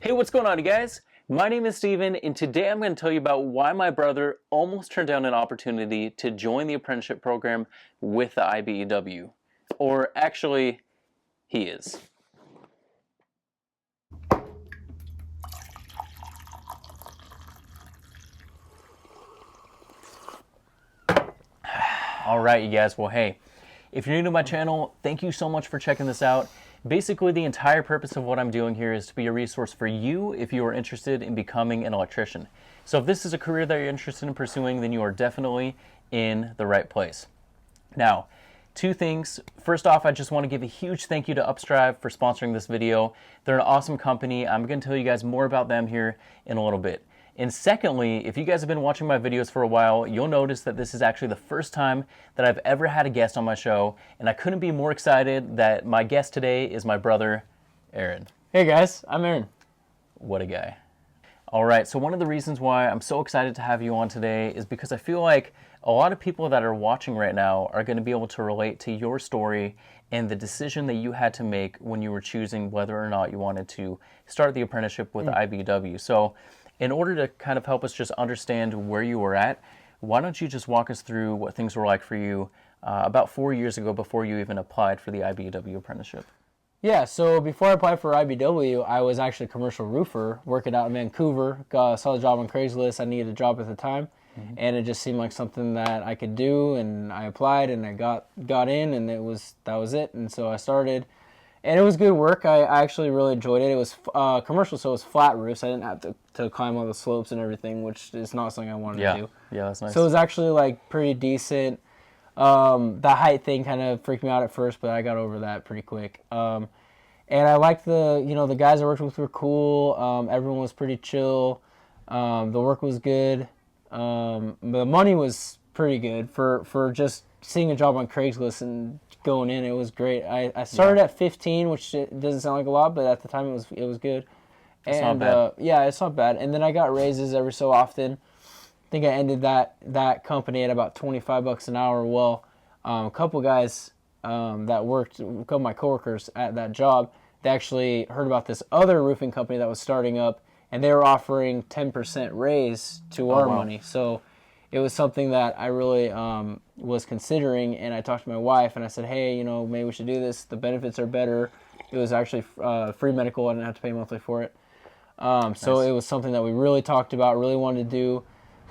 Hey, what's going on, you guys? My name is Steven, and today I'm going to tell you about why my brother almost turned down an opportunity to join the apprenticeship program with the IBEW. Or actually, he is. All right, you guys. Well, hey, if you're new to my channel, thank you so much for checking this out. Basically, the entire purpose of what I'm doing here is to be a resource for you if you are interested in becoming an electrician. So if this is a career that you're interested in pursuing, then you are definitely in the right place. Now, two things. First off, I just want to give a huge thank you to Upstrive for sponsoring this video. They're an awesome company. I'm going to tell you guys more about them here in a little bit. And secondly, if you guys have been watching my videos for a while, you'll notice that this is actually the first time that I've ever had a guest on my show, and I couldn't be more excited that my guest today is my brother, Aaron. Hey guys, I'm Aaron. What a guy. All right, so one of the reasons why I'm so excited to have you on today is because I feel like a lot of people that are watching right now are going to be able to relate to your story and the decision that you had to make when you were choosing whether or not you wanted to start the apprenticeship with IBEW. So in order to kind of help us just understand where you were at, why don't you just walk us through what things were like for you about 4 years ago before you even applied for the IBEW apprenticeship? Yeah, so before I applied for IBEW, I was actually a commercial roofer working out in Vancouver. Saw the job on Craigslist. I needed a job at the time, and it just seemed like something that I could do, and I applied, and I got in, and that was it. And so I started, and it was good work. I actually really enjoyed it. It was commercial, so it was flat roofs. I didn't have to climb all the slopes and everything, which is not something I wanted to do. Yeah, that's nice. So it was actually like pretty decent. The height thing kind of freaked me out at first, but I got over that pretty quick. And I liked the guys I worked with were cool. Everyone was pretty chill. The work was good. The money was pretty good for just seeing a job on Craigslist and going in. It was great. I started at 15, which doesn't sound like a lot, but at the time it was good. It's not bad. Yeah, it's not bad. And then I got raises every so often. I think I ended that company at about $25 an hour. Well, a couple guys that worked, a couple of my coworkers at that job, they actually heard about this other roofing company that was starting up, and they were offering 10% raise to our money. So it was something that I really was considering, and I talked to my wife, and I said, hey, maybe we should do this. The benefits are better. It was actually free medical. I didn't have to pay monthly for it. So it was something that we really talked about, really wanted to do.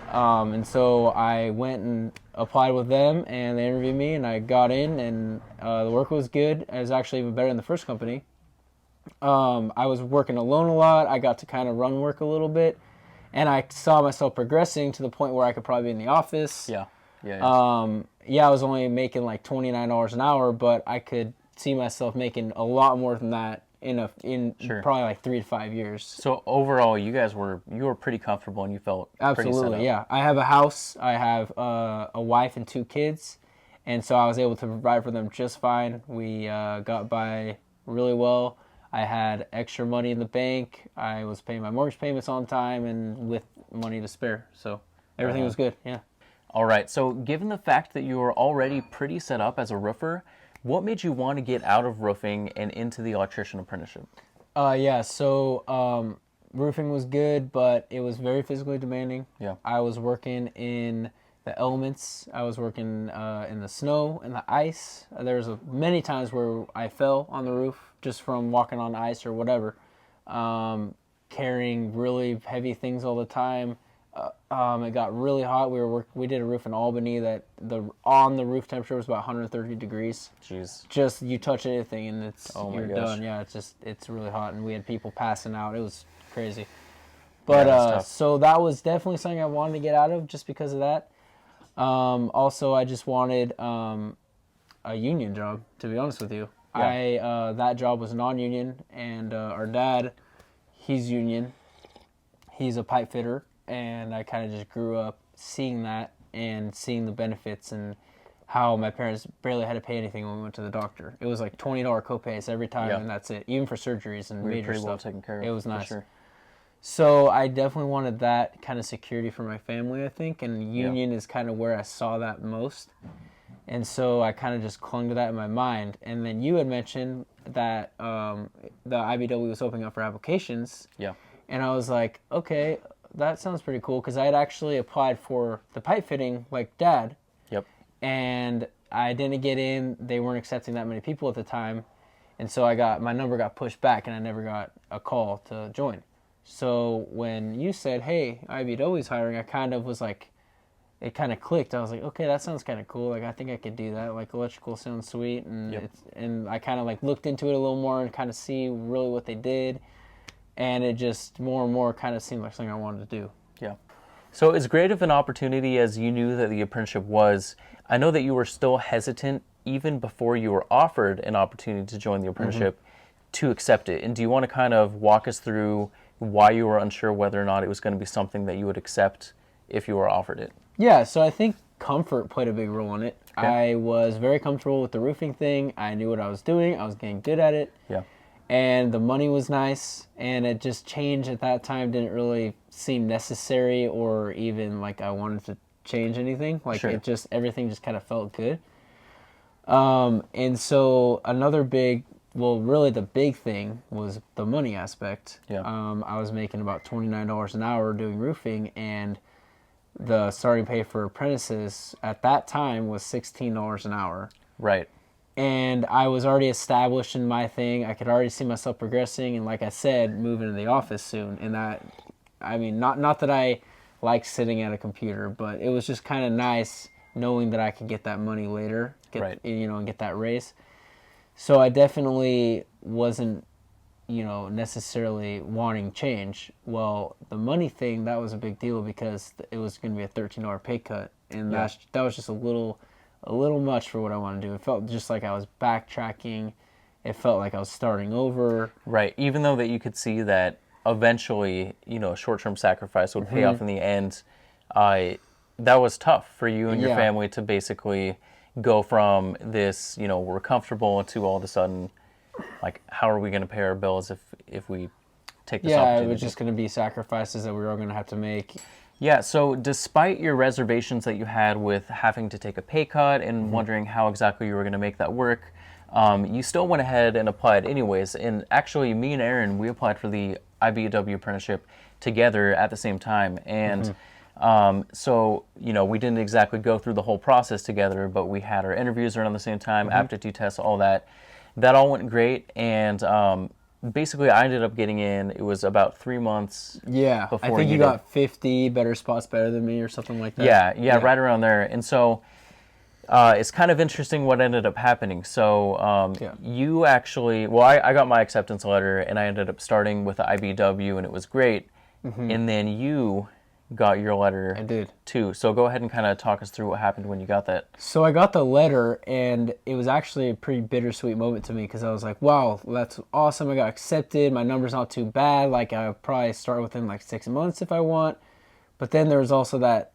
And so I went and applied with them, and they interviewed me, and I got in, and the work was good. It was actually even better than the first company. I was working alone a lot. I got to kind of run work a little bit, and I saw myself progressing to the point where I could probably be in the office. Yeah. I was only making like $29 an hour, but I could see myself making a lot more than that in probably like 3 to 5 years. So overall, you were pretty comfortable and you felt pretty set up. Yeah. I have a house. I have a wife and 2 kids, and so I was able to provide for them just fine. We got by really well. I had extra money in the bank. I was paying my mortgage payments on time and with money to spare. So everything was good. Yeah. All right. So given the fact that you were already pretty set up as a roofer, what made you want to get out of roofing and into the electrician apprenticeship? So roofing was good, but it was very physically demanding. Yeah. I was working in the elements. I was working in the snow and the ice. There was many times where I fell on the roof just from walking on ice or whatever. Carrying really heavy things all the time. It got really hot. We did a roof in Albany that on the roof temperature was about 130 degrees. Jeez. Just you touch anything and you're gosh. done. Yeah, it's really hot, and we had people passing out. It was crazy. But so that was definitely something I wanted to get out of just because of that. Also, I just wanted a union job, to be honest with you. Yeah. That job was non-union, and our dad, he's union. He's a pipe fitter. And I kind of just grew up seeing that and seeing the benefits and how my parents barely had to pay anything when we went to the doctor. It was like $20 copays every time, and that's it. Even for surgeries and major pretty stuff. well taken care of. It was nice. Sure. So I definitely wanted that kind of security for my family, I think, and union is kind of where I saw that most. And so I kind of just clung to that in my mind. And then you had mentioned that the IBEW was opening up for applications. Yeah. And I was like, okay, that sounds pretty cool, because I had actually applied for the pipe fitting like Dad. Yep. And I didn't get in. They weren't accepting that many people at the time. And so my number got pushed back, and I never got a call to join. So when you said, hey, IBEW's hiring, I kind of was like, it kind of clicked. I was like, okay, that sounds kind of cool. Like, I think I could do that. Like, electrical sounds sweet. And and I kind of like looked into it a little more and kind of see really what they did. And it just more and more kind of seemed like something I wanted to do. Yeah. So as great of an opportunity as you knew that the apprenticeship was, I know that you were still hesitant even before you were offered an opportunity to join the apprenticeship to accept it. And do you want to kind of walk us through why you were unsure whether or not it was going to be something that you would accept if you were offered it? Yeah, so I think comfort played a big role in it. Okay. I was very comfortable with the roofing thing. I knew what I was doing. I was getting good at it. Yeah. And the money was nice, and it just changed at that time didn't really seem necessary or even like I wanted to change anything. Like Sure. everything just kind of felt good. And so another really the big thing was the money aspect. Yeah. I was making about $29 an hour doing roofing, and the starting pay for apprentices at that time was $16 an hour. Right. And I was already established in my thing. I could already see myself progressing, and like I said, moving to the office soon. And that, I mean, not that I like sitting at a computer, but it was just kind of nice knowing that I could get that money later, and get that raise. So I definitely wasn't, necessarily wanting change. Well, the money thing, that was a big deal because it was going to be a $13 pay cut, and that was just a little much for what I want to do. It felt just like I was backtracking. It felt like I was starting over. Right. Even though that you could see that eventually, a short-term sacrifice would pay off in the end, that was tough for you and your family to basically go from this, we're comfortable, to all of a sudden, like, how are we going to pay our bills if we take this opportunity? It was just going to be sacrifices that we were all going to have to make. Yeah, so despite your reservations that you had with having to take a pay cut and wondering how exactly you were going to make that work, you still went ahead and applied anyways. And actually, me and Aaron, we applied for the IBEW apprenticeship together at the same time. And so, we didn't exactly go through the whole process together, but we had our interviews around the same time, aptitude tests, all that. That all went great. And basically, I ended up getting in. It was about 3 months. Yeah, I think you got 50 better spots better than me or something like that. Yeah, right around there. And so it's kind of interesting what ended up happening. So you actually, I got my acceptance letter, and I ended up starting with the IBEW, and it was great. And then you got your letter. I did. Too. So go ahead and kind of talk us through what happened when you got that. So I got the letter, and it was actually a pretty bittersweet moment to me because I was like, wow, that's awesome. I got accepted. My number's not too bad. Like, I'll probably start within like 6 months if I want. But then there was also that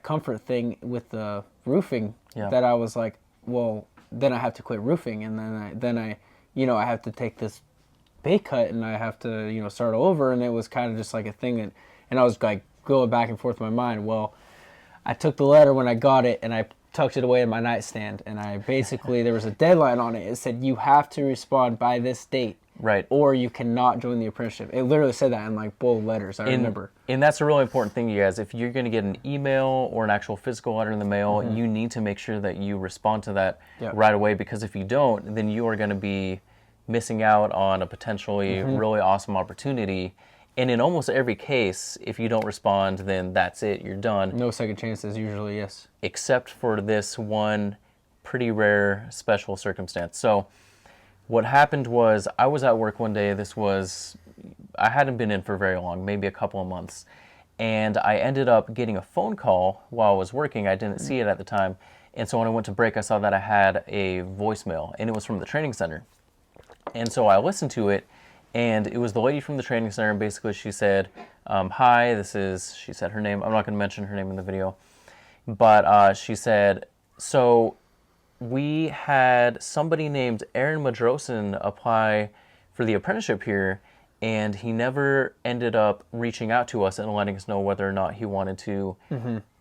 comfort thing with the roofing that I was like, well, then I have to quit roofing, and then I I have to take this pay cut, and I have to start over. And it was kind of just like a thing that, and I was like going back and forth in my mind. Well, I took the letter when I got it, and I tucked it away in my nightstand, and I basically, there was a deadline on it. It said, you have to respond by this date. Right. Or you cannot join the apprenticeship. It literally said that in like bold letters, I remember. And that's a really important thing, you guys. If you're going to get an email or an actual physical letter in the mail, you need to make sure that you respond to that right away, because if you don't, then you are going to be missing out on a potentially really awesome opportunity. And in almost every case, if you don't respond, then that's it. You're done. No second chances, usually, yes. Except for this one pretty rare special circumstance. So what happened was, I was at work one day. I hadn't been in for very long, maybe a couple of months. And I ended up getting a phone call while I was working. I didn't see it at the time. And so when I went to break, I saw that I had a voicemail, and it was from the training center. And so I listened to it. And it was the lady from the training center, and basically she said, hi, she said her name. I'm not going to mention her name in the video. But she said, so we had somebody named Aaron Madrosin apply for the apprenticeship here, and he never ended up reaching out to us and letting us know whether or not he wanted to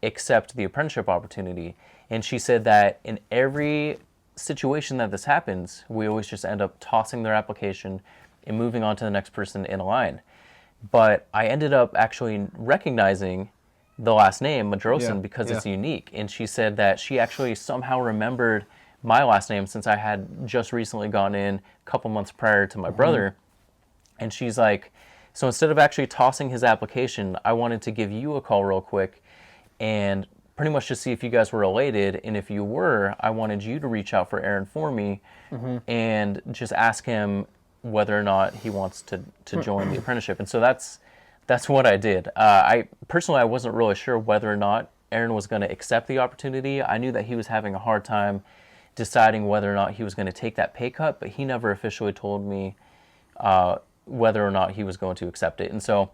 accept the apprenticeship opportunity. And she said that in every situation that this happens, we always just end up tossing their application and moving on to the next person in line. But I ended up actually recognizing the last name, Madrosin, because it's unique. And she said that she actually somehow remembered my last name since I had just recently gone in a couple months prior to my brother. And she's like, so instead of actually tossing his application, I wanted to give you a call real quick and pretty much just see if you guys were related. And if you were, I wanted you to reach out for Aaron for me and just ask him whether or not he wants to join the apprenticeship. And so that's what I did. I wasn't really sure whether or not Aaron was going to accept the opportunity. I knew that he was having a hard time deciding whether or not he was going to take that pay cut, but he never officially told me whether or not he was going to accept it. And so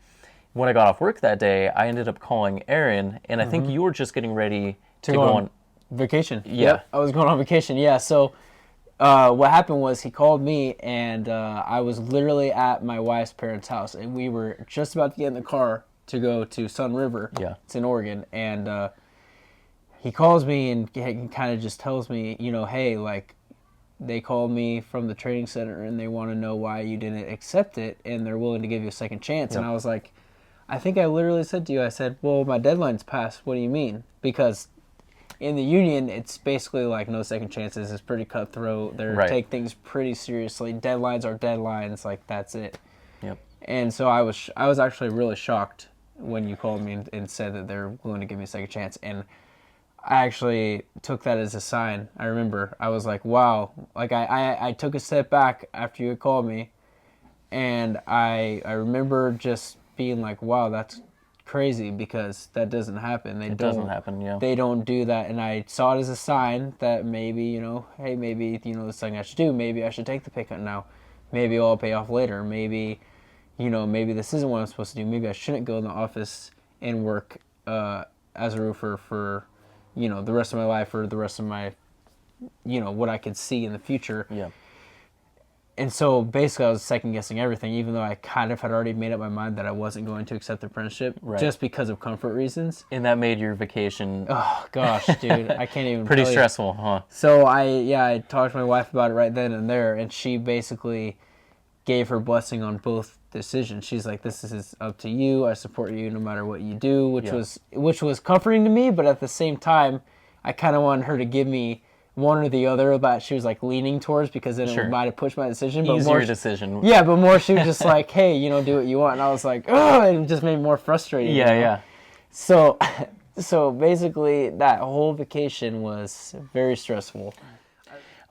when I got off work that day, I ended up calling Aaron, and I think you were just getting ready to go on vacation. Yeah. Yep, I was going on vacation. Yeah. So what happened was he called me, and I was literally at my wife's parents' house, and we were just about to get in the car to go to Sun River. Yeah. It's in Oregon. And he calls me and he kind of just tells me, you know, hey, like, they called me from the training center and they want to know why you didn't accept it, and they're willing to give you a second chance. Yep. And I was like, I think I literally said to you, I said, well, my deadline's passed. What do you mean? Because in the union, it's basically like no second chances. It's pretty cutthroat. They take things pretty seriously. Deadlines are deadlines. Like, that's it. Yep. And so I was actually really shocked when you called me and said that they're willing to give me a second chance. And I actually took that as a sign. I remember I was like, wow. Like, I took a step back after you had called me, and I remember just being like, wow, that's crazy, because that doesn't happen. It doesn't happen, yeah. They don't do that, and I saw it as a sign that maybe, you know, hey, maybe, you know, this is something I should do. Maybe I should take the pay cut now. Maybe it'll pay off later. Maybe, you know, maybe this isn't what I'm supposed to do. Maybe I shouldn't go in the office and work as a roofer for, you know, the rest of my life, or the rest of my, you know, what I could see in the future. Yeah. And so basically I was second guessing everything, even though I kind of had already made up my mind that I wasn't going to accept the apprenticeship, just because of comfort reasons. And that made your vacation... Oh, gosh, dude. I can't even pretty stressful, huh? So I talked to my wife about it right then and there, and she basically gave her blessing on both decisions. She's like, this is up to you. I support you no matter what you do, which was comforting to me, but at the same time, I kind of wanted her to give me one or the other that she was like leaning towards, because then it might have pushed my decision. But easier decision. Yeah, but more she was just like, hey, you know, do what you want. And I was like, oh, it just made me more frustrated. Yeah, you know? yeah. So basically that whole vacation was very stressful.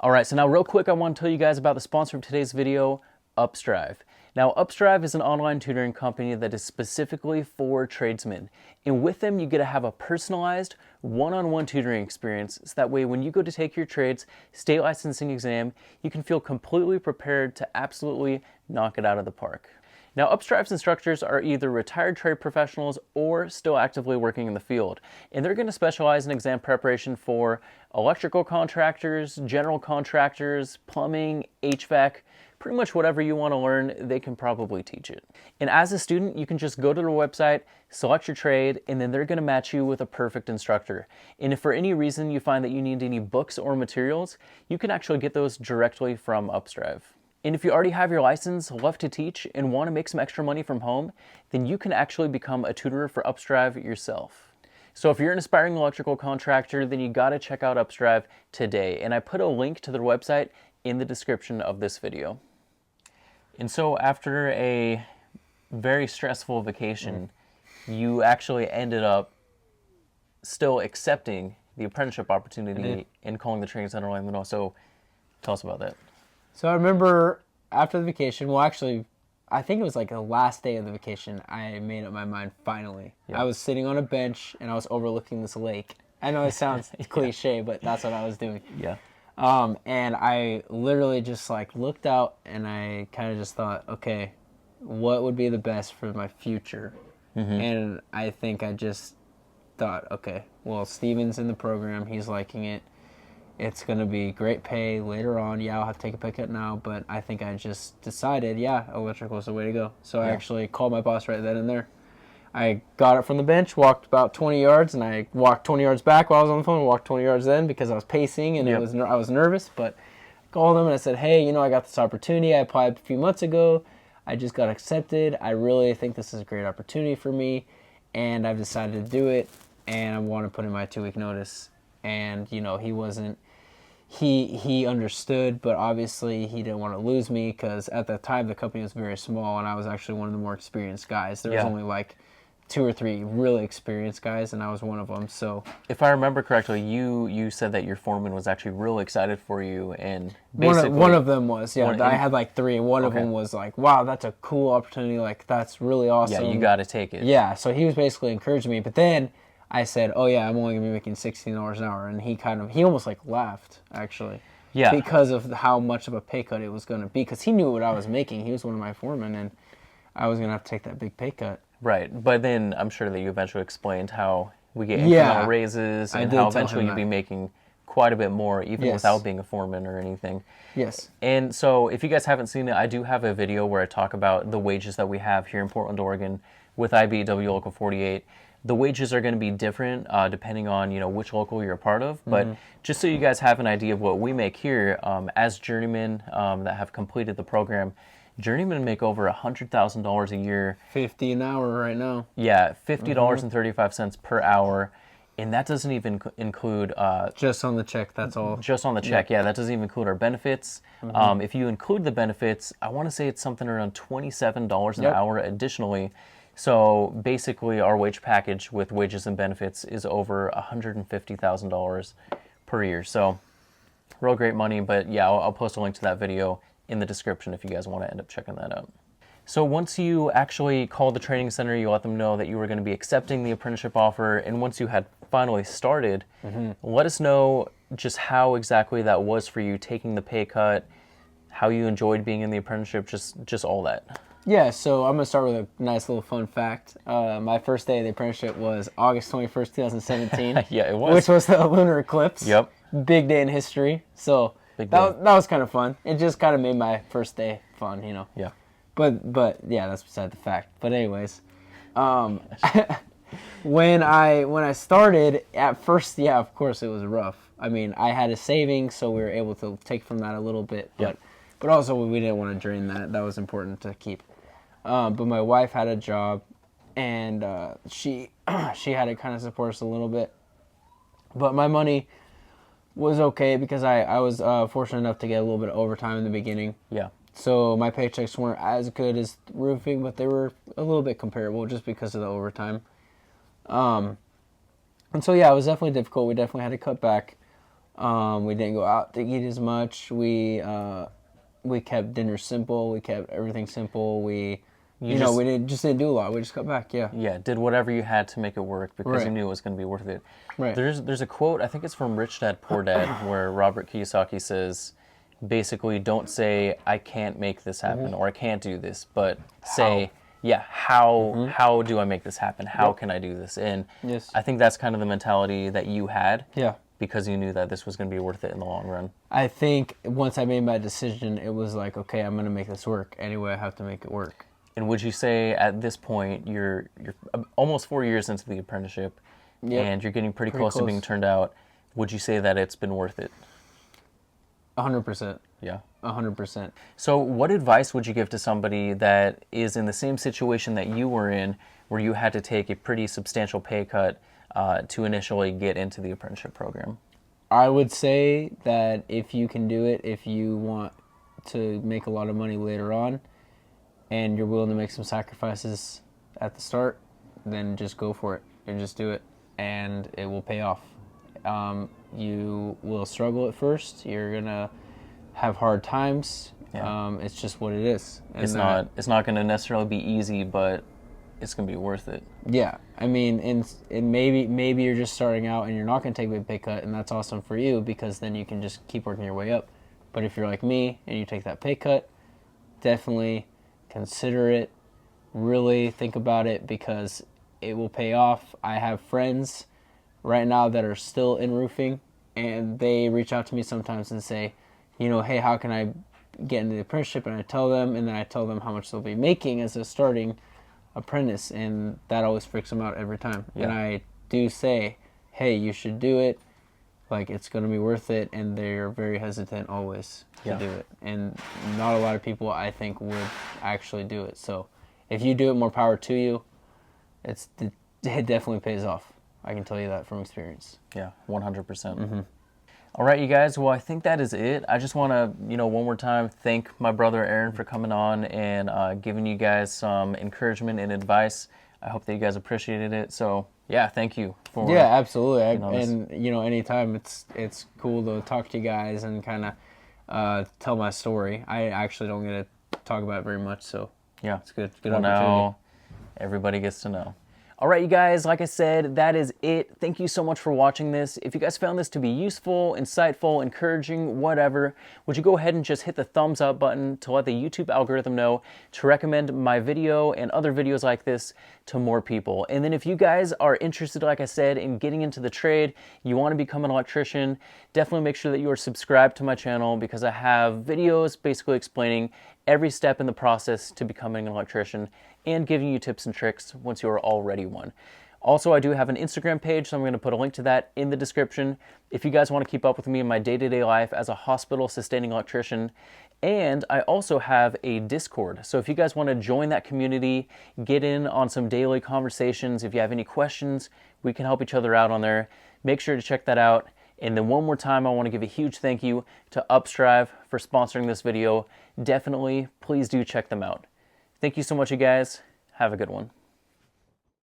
All right, so now real quick, I want to tell you guys about the sponsor of today's video, Upstrive. Now, Upstrive is an online tutoring company that is specifically for tradesmen. And with them, you get to have a personalized one-on-one tutoring experience. So that way, when you go to take your trades state licensing exam, you can feel completely prepared to absolutely knock it out of the park. Now, Upstrive's instructors are either retired trade professionals or still actively working in the field. And they're going to specialize in exam preparation for electrical contractors, general contractors, plumbing, HVAC, pretty much whatever you want to learn, they can probably teach it. And as a student, you can just go to their website, select your trade, and then they're going to match you with a perfect instructor. And if for any reason you find that you need any books or materials, you can actually get those directly from Upstrive. And if you already have your license, love to teach, and want to make some extra money from home, then you can actually become a tutor for Upstrive yourself. So if you're an aspiring electrical contractor, then you got to check out Upstrive today. And I put a link to their website in the description of this video. And so after a very stressful vacation, you actually ended up still accepting the apprenticeship opportunity and calling the training center in Orlando. So tell us about that. So I remember after the vacation, well, actually, I think it was like the last day of the vacation, I made up my mind finally. Yep. I was sitting on a bench and I was overlooking this lake. I know it sounds cliche, but that's what I was doing. Yeah. And I literally just like looked out and I kind of just thought, okay, what would be the best for my future? And I think I just thought, okay, well, Steven's in the program. He's liking it. It's going to be great pay later on. Yeah, I'll have to take a pay cut now, but I think I just decided, yeah, electrical is the way to go. So I actually called my boss right then and there. I got it from the bench, walked about 20 yards, and I walked 20 yards back while I was on the phone, walked 20 yards then because I was pacing and Yep. I was nervous. But I called them and I said, hey, I got this opportunity. I applied a few months ago. I just got accepted. I really think this is a great opportunity for me, and I've decided to do it, and I want to put in my 2-week notice. And, he wasn't, he understood, but obviously he didn't want to lose me because at that time the company was very small, and I was actually one of the more experienced guys. There was only like 2 or 3 really experienced guys, and I was one of them. So if I remember correctly, you said that your foreman was actually real excited for you, and basically one of them was, I had like 3, and one of them was like, wow, that's a cool opportunity, like that's really awesome. Yeah, you got to take it. Yeah, so he was basically encouraging me, but then I said, oh yeah, I'm only gonna be making $16 an hour, and he almost like laughed actually. Yeah. Because of how much of a pay cut it was gonna be, because he knew what I was making. He was one of my foremen, and I was gonna have to take that big pay cut. Right, but then I'm sure that you eventually explained how we get incremental raises and how eventually you'd be making quite a bit more even without being a foreman or anything. Yes. And so if you guys haven't seen it, I do have a video where I talk about the wages that we have here in Portland, Oregon with IBEW Local 48. The wages are going to be different depending on which local you're a part of, but just so you guys have an idea of what we make here as journeymen that have completed the program, journeymen make over $100,000 a year. $50 an hour right now. Yeah, $50.35 per hour, and that doesn't even include just on the check. That's all. Just on the check. Yeah, that doesn't even include our benefits. If you include the benefits, I want to say it's something around $27 an hour additionally. So basically, our wage package with wages and benefits is over $150,000 per year. So real great money. But yeah, I'll post a link to that video in the description if you guys want to end up checking that out. So once you actually called the training center, you let them know that you were going to be accepting the apprenticeship offer, and once you had finally started, let us know just how exactly that was for you, taking the pay cut, how you enjoyed being in the apprenticeship, just all that. Yeah, so I'm going to start with a nice little fun fact. My first day of the apprenticeship was August 21st, 2017. Yeah, it was. Which was the lunar eclipse. Yep. Big day in history. So that was kind of fun. It just kind of made my first day fun, Yeah. But yeah, that's beside the fact. But anyways, when I started, at first, yeah, of course it was rough. I mean, I had a savings, so we were able to take from that a little bit. But also we didn't want to drain that. That was important to keep. But my wife had a job, and she had to kind of support us a little bit. But my money was okay because I was fortunate enough to get a little bit of overtime in the beginning. Yeah. So my paychecks weren't as good as roofing, but they were a little bit comparable just because of the overtime. And so yeah, it was definitely difficult. We definitely had to cut back. We didn't go out to eat as much. We kept dinner simple. We kept everything simple. We didn't do a lot. We just cut back. Yeah. Yeah. Did whatever you had to make it work because you knew it was going to be worth it. Right. There's a quote, I think it's from Rich Dad Poor Dad, where Robert Kiyosaki says, basically, don't say I can't make this happen or I can't do this, but say, how do I make this happen? How can I do this? And I think that's kind of the mentality that you had. Yeah. Because you knew that this was going to be worth it in the long run. I think once I made my decision, it was like, okay, I'm going to make this work. Anyway, I have to make it work. And would you say at this point, you're almost 4 years into the apprenticeship, and you're getting pretty close to being turned out, would you say that it's been worth it? 100%. Yeah. 100%. So what advice would you give to somebody that is in the same situation that you were in, where you had to take a pretty substantial pay cut to initially get into the apprenticeship program? I would say that if you can do it, if you want to make a lot of money later on, and you're willing to make some sacrifices at the start, then just go for it and just do it, and it will pay off. You will struggle at first. You're gonna have hard times. Yeah. It's just what it is. And it's not going to necessarily be easy, but it's going to be worth it. Yeah, I mean, and maybe you're just starting out and you're not going to take a big pay cut, and that's awesome for you because then you can just keep working your way up. But if you're like me and you take that pay cut, definitely consider it. Really think about it because it will pay off. I have friends right now that are still in roofing, and they reach out to me sometimes and say, hey, how can I get into the apprenticeship? And I tell them, and then I tell them how much they'll be making as a starting apprentice, and that always freaks them out every time. Yeah. And I do say, hey, you should do it. Like, it's going to be worth it, and they're very hesitant always to do it. And not a lot of people, I think, would actually do it. So if you do it, more power to you. It definitely pays off. I can tell you that from experience. Yeah, 100%. All right, you guys. Well, I think that is it. I just want to, one more time thank my brother Aaron for coming on and giving you guys some encouragement and advice. I hope that you guys appreciated it. So, yeah, thank you for. Yeah, absolutely. Anytime it's cool to talk to you guys and kind of tell my story. I actually don't get to talk about it very much, so yeah, it's good. Well, opportunity. now everybody gets to know. All right, you guys, like I said, that is it. Thank you so much for watching this. If you guys found this to be useful, insightful, encouraging, whatever, would you go ahead and just hit the thumbs up button to let the YouTube algorithm know to recommend my video and other videos like this to more people. And then if you guys are interested, like I said, in getting into the trade, you want to become an electrician, definitely make sure that you are subscribed to my channel because I have videos basically explaining every step in the process to becoming an electrician and giving you tips and tricks once you are already one. Also, I do have an Instagram page, so I'm going to put a link to that in the description if you guys want to keep up with me in my day-to-day life as a hospital sustaining electrician. And I also have a Discord, so if you guys want to join that community, get in on some daily conversations, if you have any questions, we can help each other out on there. Make sure to check that out. And then one more time, I want to give a huge thank you to Upstrive for sponsoring this video. Definitely, please do check them out. Thank you so much, you guys. Have a good one.